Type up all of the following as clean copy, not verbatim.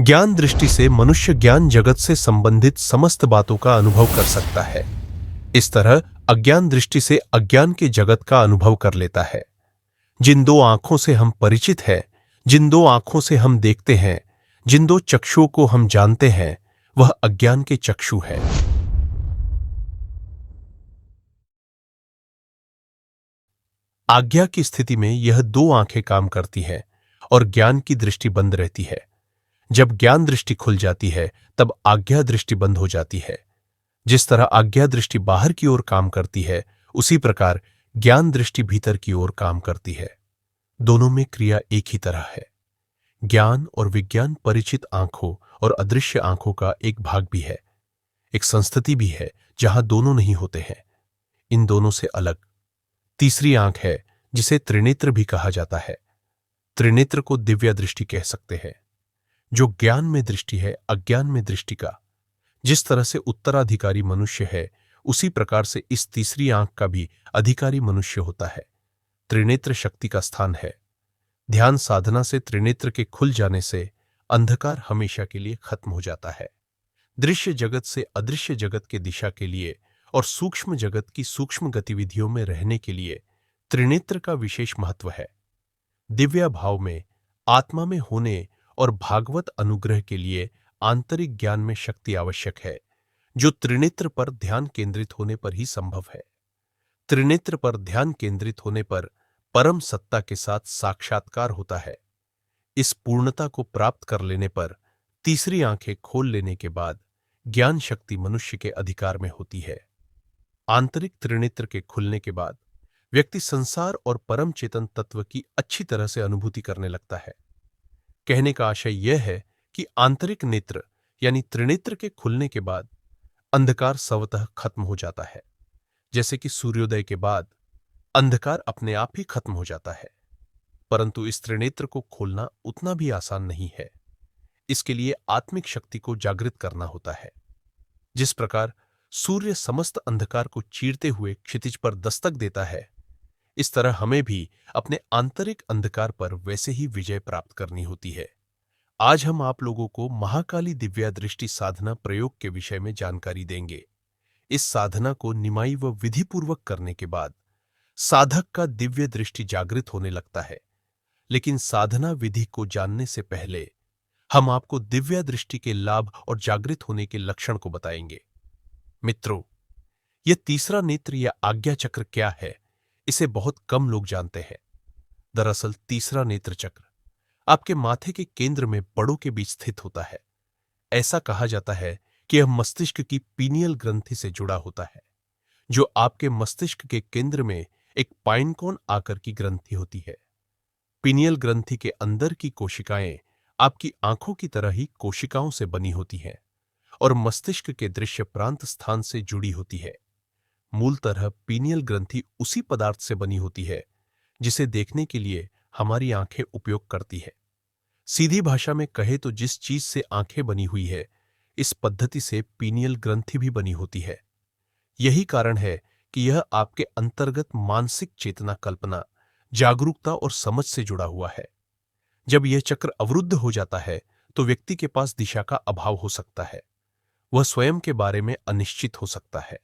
ज्ञान दृष्टि से मनुष्य ज्ञान जगत से संबंधित समस्त बातों का अनुभव कर सकता है। इस तरह अज्ञान दृष्टि से अज्ञान के जगत का अनुभव कर लेता है। जिन दो आंखों से हम परिचित हैं, जिन दो आंखों से हम देखते हैं, जिन दो चक्षुओं को हम जानते हैं, वह अज्ञान के चक्षु है। आज्ञा की स्थिति में यह दो आंखें काम करती हैं और ज्ञान की दृष्टि बंद रहती है। जब ज्ञान दृष्टि खुल जाती है तब आज्ञा दृष्टि बंद हो जाती है। जिस तरह आज्ञा दृष्टि बाहर की ओर काम करती है, उसी प्रकार ज्ञान दृष्टि भीतर की ओर काम करती है। दोनों में क्रिया एक ही तरह है। ज्ञान और विज्ञान परिचित आंखों और अदृश्य आंखों का एक भाग भी है, एक संस्थिति भी है जहां दोनों नहीं होते हैं। इन दोनों से अलग तीसरी आंख है जिसे त्रिनेत्र भी कहा जाता है। त्रिनेत्र को दिव्य दृष्टि कह सकते हैं, जो ज्ञान में दृष्टि है, अज्ञान में दृष्टि का। जिस तरह से उत्तराधिकारी मनुष्य है, उसी प्रकार से इस तीसरी आंख का भी अधिकारी मनुष्य होता है। त्रिनेत्र शक्ति का स्थान है। ध्यान साधना से त्रिनेत्र के खुल जाने से अंधकार हमेशा के लिए खत्म हो जाता है। दृश्य जगत से अदृश्य जगत के दिशा के लिए और सूक्ष्म जगत की सूक्ष्म गतिविधियों में रहने के लिए त्रिनेत्र का विशेष महत्व है। दिव्य भाव में, आत्मा में होने और भागवत अनुग्रह के लिए आंतरिक ज्ञान में शक्ति आवश्यक है, जो त्रिनेत्र पर ध्यान केंद्रित होने पर ही संभव है। त्रिनेत्र पर ध्यान केंद्रित होने पर परम सत्ता के साथ साक्षात्कार होता है। इस पूर्णता को प्राप्त कर लेने पर तीसरी आंखें खोल लेने के बाद ज्ञान शक्ति मनुष्य के अधिकार में होती है। आंतरिक त्रिनेत्र के खुलने के बाद व्यक्ति संसार और परम चेतन तत्व की अच्छी तरह से अनुभूति करने लगता है। कहने का आशय यह है कि आंतरिक नेत्र यानी त्रिनेत्र के खुलने के बाद अंधकार स्वतः खत्म हो जाता है। जैसे कि सूर्योदय के बाद अंधकार अपने आप ही खत्म हो जाता है। परंतु इस त्रिनेत्र को खोलना उतना भी आसान नहीं है। इसके लिए आत्मिक शक्ति को जागृत करना होता है। जिस प्रकार सूर्य समस्त अंधकार को चीरते हुए क्षितिज पर दस्तक देता है, इस तरह हमें भी अपने आंतरिक अंधकार पर वैसे ही विजय प्राप्त करनी होती है। आज हम आप लोगों को महाकाली दिव्या दृष्टि साधना प्रयोग के विषय में जानकारी देंगे। इस साधना को निमाई व विधिपूर्वक करने के बाद साधक का दिव्य दृष्टि जागृत होने लगता है। लेकिन साधना विधि को जानने से पहले हम आपको दिव्या दृष्टि के लाभ और जागृत होने के लक्षण को बताएंगे। मित्रों, यह तीसरा नेत्र या आज्ञा चक्र क्या है, इसे बहुत कम लोग जानते हैं। दरअसल तीसरा नेत्र चक्र आपके माथे के केंद्र में बड़ों के बीच स्थित होता है। ऐसा कहा जाता है कि यह मस्तिष्क की पीनियल ग्रंथि से जुड़ा होता है, जो आपके मस्तिष्क के केंद्र में एक पाइनकोन आकर की ग्रंथि होती है। पीनियल ग्रंथि के अंदर की कोशिकाएं आपकी आंखों की तरह ही कोशिकाओं से बनी होती हैं और मस्तिष्क के दृश्य प्रांत स्थान से जुड़ी होती है। मूलतः पीनियल ग्रंथि उसी पदार्थ से बनी होती है जिसे देखने के लिए हमारी आंखें उपयोग करती है। सीधी भाषा में कहे तो जिस चीज से आंखें बनी हुई है, इस पद्धति से पीनियल ग्रंथि भी बनी होती है। यही कारण है कि यह आपके अंतर्गत मानसिक चेतना, कल्पना, जागरूकता और समझ से जुड़ा हुआ है। जब यह चक्र अवरुद्ध हो जाता है तो व्यक्ति के पास दिशा का अभाव हो सकता है। वह स्वयं के बारे में अनिश्चित हो सकता है,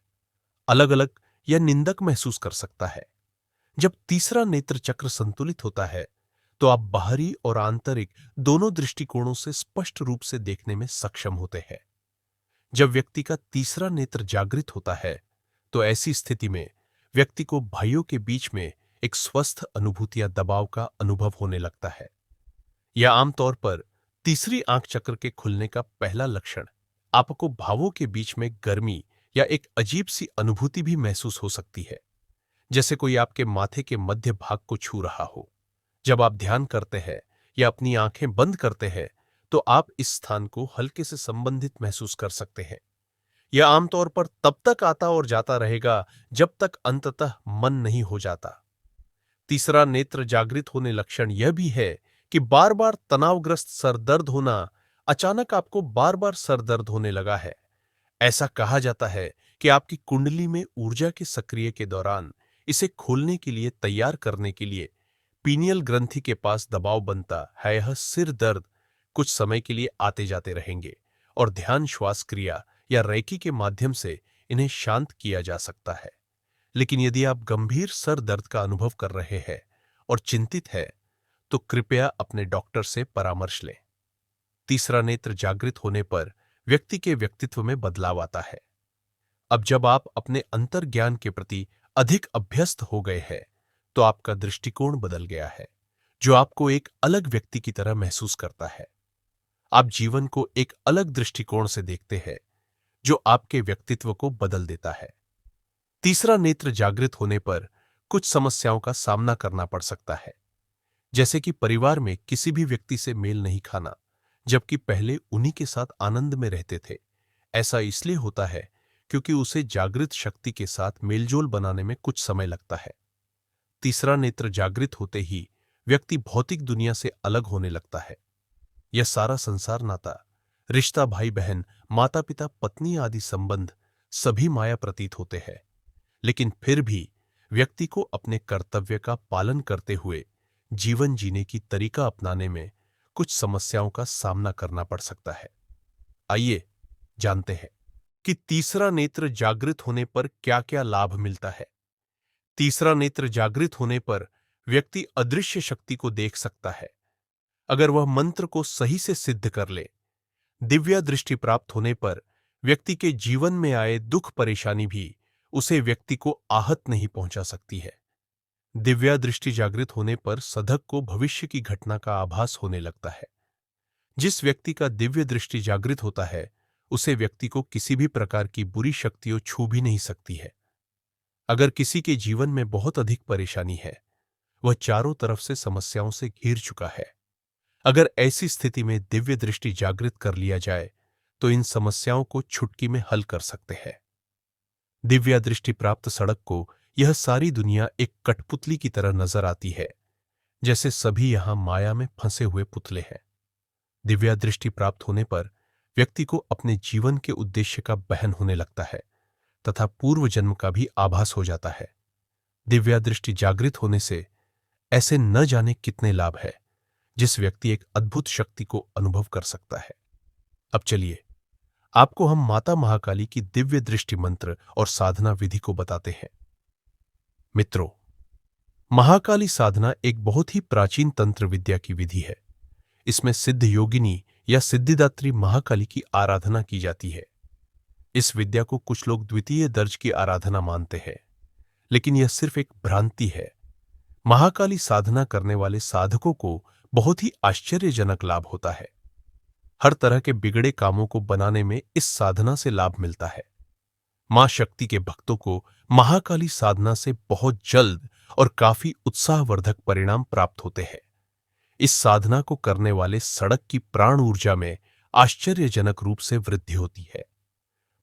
अलग अलग या निंदक महसूस कर सकता है। जब तीसरा नेत्र चक्र संतुलित होता है तो आप बाहरी और आंतरिक दोनों दृष्टिकोणों से स्पष्ट रूप से देखने में सक्षम होते हैं। जब व्यक्ति का तीसरा नेत्र जागृत होता है तो ऐसी स्थिति में व्यक्ति को भाइयों के बीच में एक स्वस्थ अनुभूति या दबाव का अनुभव होने लगता है। यह आमतौर पर तीसरी आंख चक्र के खुलने का पहला लक्षण आपको भावों के बीच में गर्मी या एक अजीब सी अनुभूति भी महसूस हो सकती है, जैसे कोई आपके माथे के मध्य भाग को छू रहा हो। जब आप ध्यान करते हैं या अपनी आंखें बंद करते हैं तो आप इस स्थान को हल्के से संबंधित महसूस कर सकते हैं। यह आमतौर पर तब तक आता और जाता रहेगा जब तक अंततः मन नहीं हो जाता। तीसरा नेत्र जागृत होने लक्षण यह भी है कि बार बार तनावग्रस्त सरदर्द होना, अचानक आपको बार बार सरदर्द होने लगा है। ऐसा कहा जाता है कि आपकी कुंडली में ऊर्जा के सक्रिय के दौरान इसे खोलने के लिए, तैयार करने के लिए पीनियल ग्रंथि के पास दबाव बनता है। यह सिर दर्द, कुछ समय के लिए आते जाते रहेंगे और ध्यान श्वास क्रिया या रेकी के माध्यम से इन्हें शांत किया जा सकता है। लेकिन यदि आप गंभीर सर दर्द का अनुभव कर रहे हैं और चिंतित है तो कृपया अपने डॉक्टर से परामर्श लें। तीसरा नेत्र जागृत होने पर व्यक्ति के व्यक्तित्व में बदलाव आता है। अब जब आप अपने अंतर्ज्ञान के प्रति अधिक अभ्यस्त हो गए हैं तो आपका दृष्टिकोण बदल गया है, जो आपको एक अलग व्यक्ति की तरह महसूस करता है। आप जीवन को एक अलग दृष्टिकोण से देखते हैं, जो आपके व्यक्तित्व को बदल देता है। तीसरा नेत्र जागृत होने पर कुछ समस्याओं का सामना करना पड़ सकता है, जैसे कि परिवार में किसी भी व्यक्ति से मेल नहीं खाना, जबकि पहले उन्हीं के साथ आनंद में रहते थे। ऐसा इसलिए होता है क्योंकि उसे जागृत शक्ति के साथ मेलजोल बनाने में कुछ समय लगता है। तीसरा नेत्र जागृत होते ही व्यक्ति भौतिक दुनिया से अलग होने लगता है। यह सारा संसार, नाता, रिश्ता, भाई बहन, माता पिता, पत्नी आदि संबंध सभी माया प्रतीत होते हैं। लेकिन फिर भी व्यक्ति को अपने कर्तव्य का पालन करते हुए जीवन जीने की तरीका अपनाने में कुछ समस्याओं का सामना करना पड़ सकता है। आइए जानते हैं कि तीसरा नेत्र जागृत होने पर क्या-क्या लाभ मिलता है। तीसरा नेत्र जागृत होने पर व्यक्ति अदृश्य शक्ति को देख सकता है, अगर वह मंत्र को सही से सिद्ध कर ले। दिव्या दृष्टि प्राप्त होने पर व्यक्ति के जीवन में आए दुख परेशानी भी उसे व्यक्ति को आहत नहीं पहुंचा सकती है। दिव्या दृष्टि जागृत होने पर साधक को भविष्य की घटना का आभास होने लगता है। जिस व्यक्ति का दिव्य दृष्टि जागृत होता है, उसे व्यक्ति को किसी भी प्रकार की बुरी शक्तियां छू भी नहीं सकती है। अगर किसी के जीवन में बहुत अधिक परेशानी है, वह चारों तरफ से समस्याओं से घिर चुका है, अगर ऐसी स्थिति में दिव्य दृष्टि जागृत कर लिया जाए तो इन समस्याओं को चुटकी में हल कर सकते हैं। दिव्या दृष्टि प्राप्त सड़क को यह सारी दुनिया एक कठपुतली की तरह नजर आती है, जैसे सभी यहां माया में फंसे हुए पुतले हैं। दिव्या दृष्टि प्राप्त होने पर व्यक्ति को अपने जीवन के उद्देश्य का बहन होने लगता है तथा पूर्व जन्म का भी आभास हो जाता है। दिव्या दृष्टि जागृत होने से ऐसे न जाने कितने लाभ है, जिस व्यक्ति एक अद्भुत शक्ति को अनुभव कर सकता है। अब चलिए आपको हम माता महाकाली की दिव्य दृष्टि मंत्र और साधना विधि को बताते हैं। मित्रों, महाकाली साधना एक बहुत ही प्राचीन तंत्र विद्या की विधि है। इसमें सिद्ध योगिनी या सिद्धिदात्री महाकाली की आराधना की जाती है। इस विद्या को कुछ लोग द्वितीय दर्ज की आराधना मानते हैं, लेकिन यह सिर्फ एक भ्रांति है। महाकाली साधना करने वाले साधकों को बहुत ही आश्चर्यजनक लाभ होता है। हर तरह के बिगड़े कामों को बनाने में इस साधना से लाभ मिलता है। मां शक्ति के भक्तों को महाकाली साधना से बहुत जल्द और काफी उत्साहवर्धक परिणाम प्राप्त होते हैं। इस साधना को करने वाले सड़क की प्राण ऊर्जा में आश्चर्यजनक रूप से वृद्धि होती है।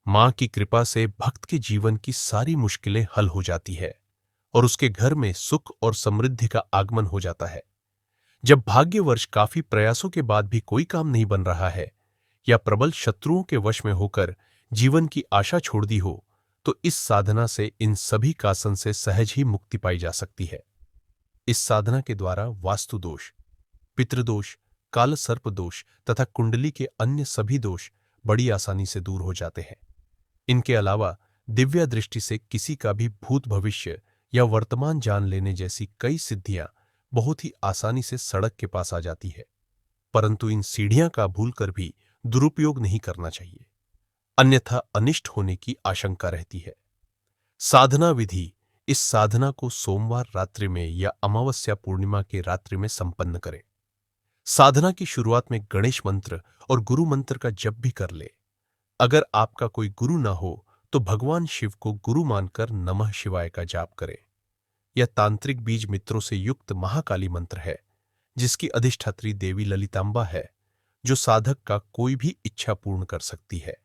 मां की कृपा से भक्त के जीवन की सारी मुश्किलें हल हो जाती है और उसके घर में सुख और समृद्धि का आगमन हो जाता है। जब भाग्यवर्ष काफी प्रयासों के बाद भी कोई काम नहीं बन रहा है या प्रबल शत्रुओं के वश में होकर जीवन की आशा छोड़ दी हो, तो इस साधना से इन सभी कासन से सहज ही मुक्ति पाई जा सकती है। इस साधना के द्वारा वास्तु दोष, पितृदोष, काल सर्प दोष तथा कुंडली के अन्य सभी दोष बड़ी आसानी से दूर हो जाते हैं। इनके अलावा दिव्या दृष्टि से किसी का भी भूत भविष्य या वर्तमान जान लेने जैसी कई सिद्धियां बहुत ही आसानी से सड़क के पास आ जाती है। परंतु इन सीढ़ियां का भूलकर भी दुरुपयोग नहीं करना चाहिए, अन्यथा अनिष्ट होने की आशंका रहती है। साधना विधि: इस साधना को सोमवार रात्रि में या अमावस्या पूर्णिमा के रात्रि में संपन्न करें। साधना की शुरुआत में गणेश मंत्र और गुरु मंत्र का जप भी कर ले। अगर आपका कोई गुरु ना हो तो भगवान शिव को गुरु मानकर नमः शिवाय का जाप करें। यह तांत्रिक बीज मित्रों से युक्त महाकाली मंत्र है, जिसकी अधिष्ठात्री देवी ललितांबा है, जो साधक का कोई भी इच्छा पूर्ण कर सकती है।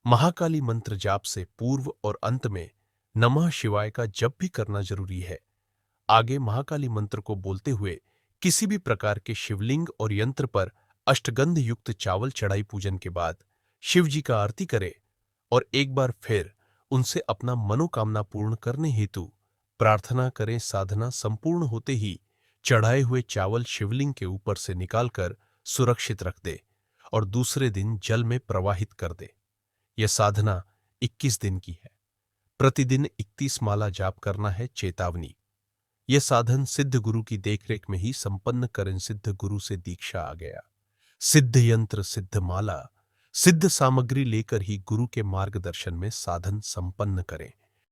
महाकाली मंत्र जाप से पूर्व और अंत में नमः शिवाय का जप भी करना जरूरी है। आगे महाकाली मंत्र को बोलते हुए किसी भी प्रकार के शिवलिंग और यंत्र पर अष्टगंध युक्त चावल चढ़ाई पूजन के बाद शिव जी का आरती करें और एक बार फिर उनसे अपना मनोकामना पूर्ण करने हेतु प्रार्थना करें। साधना संपूर्ण होते ही चढ़ाए हुए चावल शिवलिंग के ऊपर से निकालकर सुरक्षित रख दे और दूसरे दिन जल में प्रवाहित कर दे। यह साधना 21 दिन की है। प्रतिदिन 31 माला जाप करना है। चेतावनी, यह साधन सिद्ध गुरु की देखरेख में ही संपन्न करें। सिद्ध गुरु से दीक्षा आ गया। सिद्ध यंत्र, सिद्ध माला, सिद्ध सामग्री लेकर ही गुरु के मार्गदर्शन में साधन संपन्न करें।